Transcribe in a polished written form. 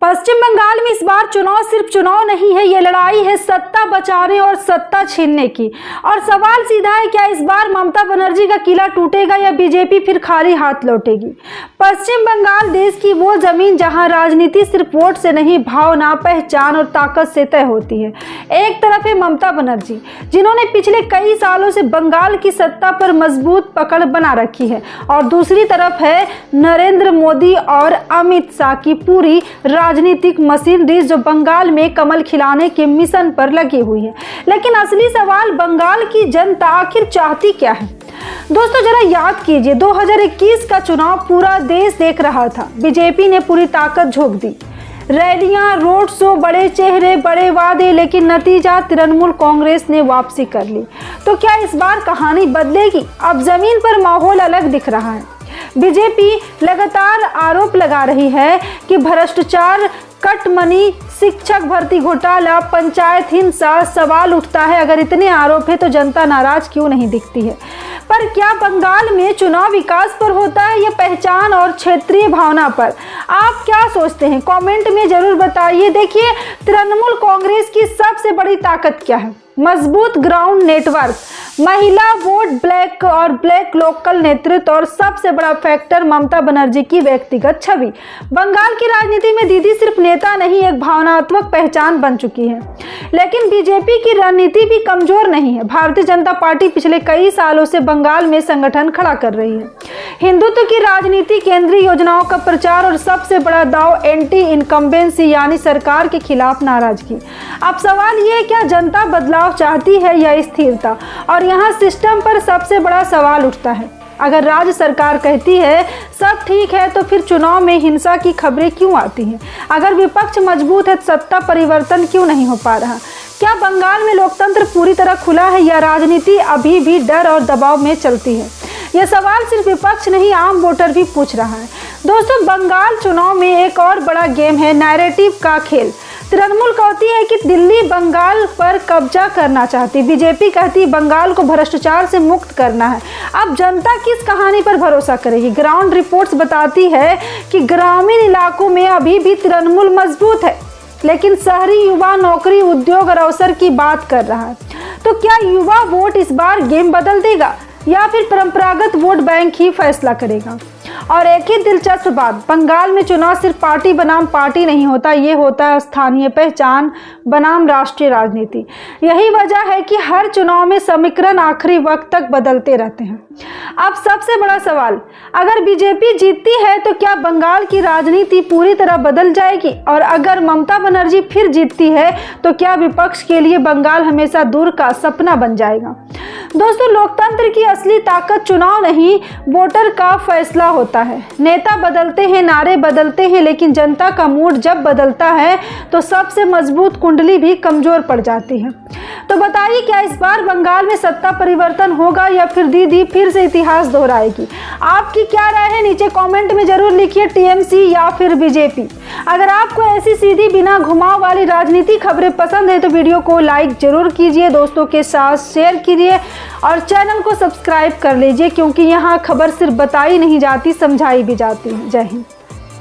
पश्चिम बंगाल में इस बार चुनाव सिर्फ चुनाव नहीं है, ये लड़ाई है सत्ता बचाने और सत्ता छीनने की। और सवाल सीधा है, क्या इस बार ममता बनर्जी का किला टूटेगा या बीजेपी फिर खाली हाथ लौटेगी। पश्चिम बंगाल देश की वो जमीन जहां राजनीति सिर्फ वोट से नहीं, भावना, पहचान और ताकत से तय होती है। एक तरफ है ममता बनर्जी, जिन्होंने पिछले कई सालों से बंगाल की सत्ता पर मजबूत पकड़ बना रखी है, और दूसरी तरफ है नरेंद्र मोदी और अमित शाह की पूरी राजनीतिक मशीनरी, जो बंगाल में कमल खिलाने के मिशन पर लगी हुई है। लेकिन असली सवाल, बंगाल की जनता आखिर चाहती क्या है। दोस्तों जरा याद कीजिए, 2021 का चुनाव पूरा देश देख रहा था। बीजेपी ने पूरी ताकत झोंक दी, रैलियां, रोड शो, बड़े चेहरे, बड़े वादे, लेकिन नतीजा तृणमूल कांग्रेस ने वापसी कर ली। तो क्या इस बार कहानी बदलेगी। अब जमीन पर माहौल अलग दिख रहा है। बीजेपी लगातार आरोप लगा रही है कि भ्रष्टाचार, कट मनी, शिक्षक भर्ती घोटाला, पंचायत हिंसा, सवाल उठता है अगर इतने आरोप है तो जनता नाराज क्यों नहीं दिखती है। पर क्या बंगाल में चुनाव विकास पर होता है या पहचान और क्षेत्रीय भावना पर। आप क्या सोचते हैं, कमेंट में जरूर बताइए। देखिए, तृणमूल कांग्रेस की सबसे बड़ी ताकत क्या है। मजबूत ग्राउंड नेटवर्क, महिला वोट, ब्लैक लोकल नेतृत्व, और सबसे बड़ा फैक्टर ममता बनर्जी की व्यक्तिगत छवि। बंगाल की राजनीति में दीदी सिर्फ नेता नहीं, एक भावनात्मक पहचान बन चुकी है। लेकिन बीजेपी की रणनीति भी कमजोर नहीं है। भारतीय जनता पार्टी पिछले कई सालों से बंगाल में संगठन खड़ा कर रही है। हिंदुत्व की राजनीति, केंद्रीय योजनाओं का प्रचार, और सबसे बड़ा दाव एंटी इनकम्बेंसी यानी सरकार के खिलाफ नाराजगी। अब सवाल ये है, क्या जनता बदलाव चाहती है या स्थिरता। और यहाँ सिस्टम पर सबसे बड़ा सवाल उठता है। अगर राज्य सरकार कहती है सब ठीक है, तो फिर चुनाव में हिंसा की खबरें क्यों आती हैं। अगर विपक्ष मजबूत है, सत्ता परिवर्तन क्यों नहीं हो पा रहा। क्या बंगाल में लोकतंत्र पूरी तरह खुला है या राजनीति अभी भी डर और दबाव में चलती है। यह सवाल सिर्फ विपक्ष नहीं, आम वोटर भी पूछ रहा है। दोस्तों बंगाल चुनाव में एक और बड़ा गेम है नैरेटिव का खेल। तृणमूल कहती है कि दिल्ली बंगाल पर कब्जा करना चाहती, बीजेपी कहती बंगाल को भ्रष्टाचार से मुक्त करना है। अब जनता किस कहानी पर भरोसा करेगी। ग्राउंड रिपोर्ट्स बताती है कि ग्रामीण इलाकों में अभी भी तृणमूल मजबूत है, लेकिन शहरी युवा नौकरी, उद्योग और अवसर की बात कर रहा है। तो क्या युवा वोट इस बार गेम बदल देगा या फिर परंपरागत वोट बैंक ही फैसला करेगा। और एक ही दिलचस्प बात, बंगाल में चुनाव सिर्फ पार्टी बनाम पार्टी नहीं होता, ये होता है स्थानीय पहचान बनाम राष्ट्रीय राजनीति। यही वजह है कि हर चुनाव में समीकरण आखिरी वक्त तक बदलते रहते हैं। अब सबसे बड़ा सवाल, अगर बीजेपी जीतती है तो क्या बंगाल की राजनीति पूरी तरह बदल जाएगी। और अगर ममता बनर्जी फिर जीतती है तो क्या विपक्ष के लिए बंगाल हमेशा दूर का सपना बन जाएगा। दोस्तों लोकतंत्र की असली ताकत चुनाव नहीं, वोटर का फैसला होता है। नेता बदलते हैं, नारे बदलते हैं, लेकिन जनता का मूड जब बदलता है तो सबसे मजबूत कुंडली भी कमजोर पड़ जाती है। तो बताइए, क्या इस बार बंगाल में सत्ता परिवर्तन होगा या फिर दीदी फिर से इतिहास दोहराएगी। आपकी क्या राय है, नीचे कमेंट में जरूर लिखिए, टीएमसी या फिर बीजेपी। अगर आपको ऐसी सीधी बिना घुमाव वाली राजनीति खबरें पसंद है तो वीडियो को लाइक जरूर कीजिए, दोस्तों के साथ शेयर कीजिए और चैनल को सब्सक्राइब कर लीजिए, क्योंकि यहाँ खबर सिर्फ बताई नहीं जाती, समझाई भी जाती है। जय हिंद।